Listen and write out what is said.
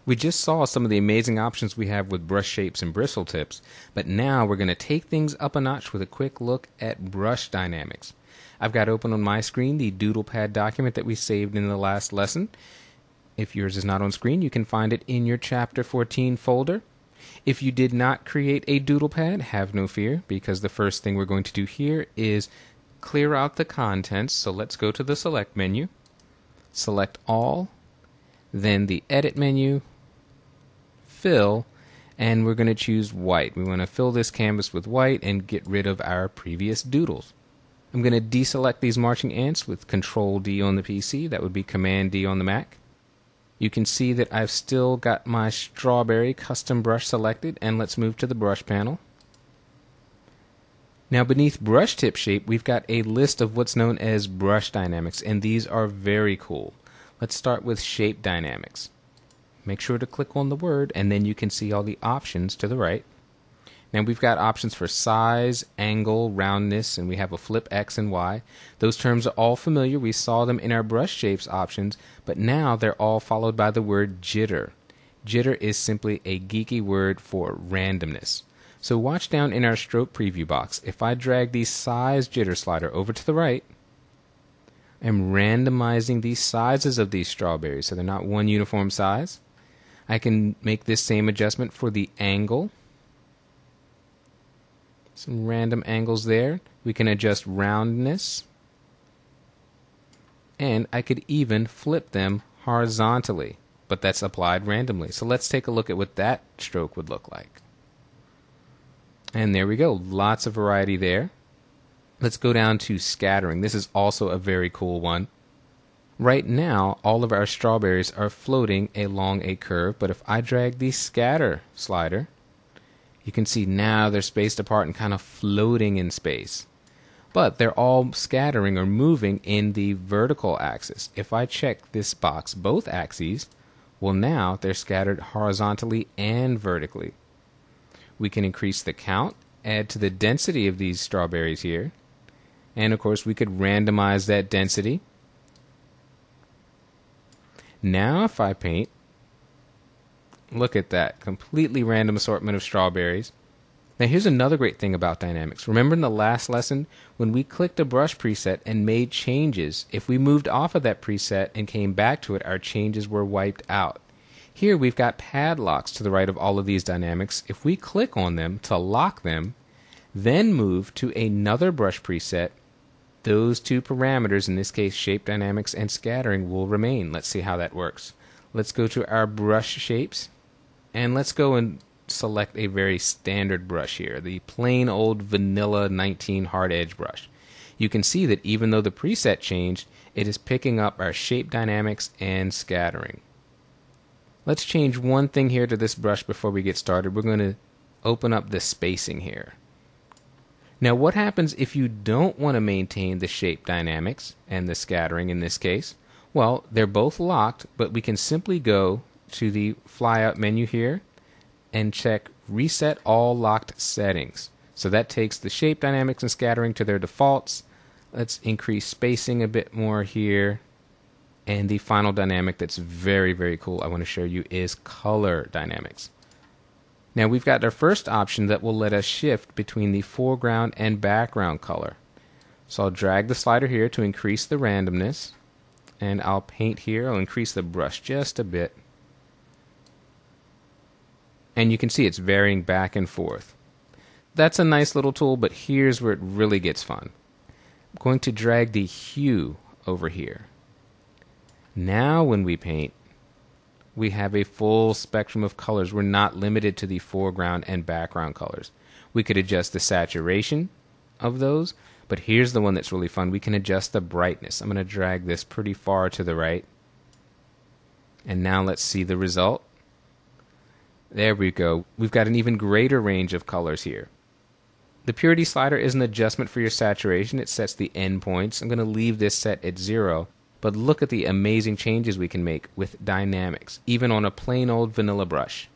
We just saw some of the amazing options we have with brush shapes and bristle tips, but now we're going to take things up a notch with a quick look at brush dynamics. I've got open on my screen the DoodlePad document that we saved in the last lesson. If yours is not on screen, you can find it in your Chapter 14 folder. If you did not create a DoodlePad, have no fear, because the first thing we're going to do here is clear out the contents. So let's go to the Select menu, select All, then the Edit menu, Fill, and we're going to choose white. We want to fill this canvas with white and get rid of our previous doodles. I'm going to deselect these marching ants with Control D on the PC. That would be Command D on the Mac. You can see that I've still got my strawberry custom brush selected, and let's move to the brush panel. Now beneath brush tip shape, we've got a list of what's known as brush dynamics, and these are very cool. Let's start with shape dynamics. Make sure to click on the word, and then you can see all the options to the right. Now we've got options for size, angle, roundness, and we have a flip X and Y. Those terms are all familiar. We saw them in our brush shapes options, but now they're all followed by the word jitter. Jitter is simply a geeky word for randomness. So watch down in our stroke preview box. If I drag the size jitter slider over to the right, I'm randomizing the sizes of these strawberries so they're not one uniform size. I can make this same adjustment for the angle. Some random angles there. We can adjust roundness. And I could even flip them horizontally, but that's applied randomly. So let's take a look at what that stroke would look like. And there we go. Lots of variety there. Let's go down to scattering. This is also a very cool one. Right now, all of our strawberries are floating along a curve, but if I drag the scatter slider, you can see now they're spaced apart and kind of floating in space. But they're all scattering or moving in the vertical axis. If I check this box, both axes, well now they're scattered horizontally and vertically. We can increase the count, add to the density of these strawberries here, and of course we could randomize that density. Now if I paint, look at that, completely random assortment of strawberries. Now here's another great thing about dynamics. Remember in the last lesson when we clicked a brush preset and made changes, if we moved off of that preset and came back to it, our changes were wiped out. Here we've got padlocks to the right of all of these dynamics. If we click on them to lock them, then move to another brush preset, those two parameters, in this case shape dynamics and scattering, will remain. Let's see how that works. Let's go to our brush shapes, and let's go and select a very standard brush here, the plain old vanilla 19 hard edge brush. You can see that even though the preset changed, it is picking up our shape dynamics and scattering. Let's change one thing here to this brush before we get started. We're going to open up the spacing here. Now what happens if you don't want to maintain the shape dynamics and the scattering in this case? Well, they're both locked, but we can simply go to the flyout menu here and check Reset All Locked Settings. So that takes the shape dynamics and scattering to their defaults. Let's increase spacing a bit more here. And the final dynamic that's very, very cool I want to show you is color dynamics. Now we've got our first option that will let us shift between the foreground and background color. So I'll drag the slider here to increase the randomness, and I'll paint here. I'll increase the brush just a bit. And you can see it's varying back and forth. That's a nice little tool, but here's where it really gets fun. I'm going to drag the hue over here. Now when we paint, we have a full spectrum of colors. We're not limited to the foreground and background colors. We could adjust the saturation of those, but here's the one that's really fun. We can adjust the brightness. I'm going to drag this pretty far to the right. And now let's see the result. There we go. We've got an even greater range of colors here. The purity slider is an adjustment for your saturation. It sets the endpoints. I'm going to leave this set at 0. But look at the amazing changes we can make with dynamics, even on a plain old vanilla brush.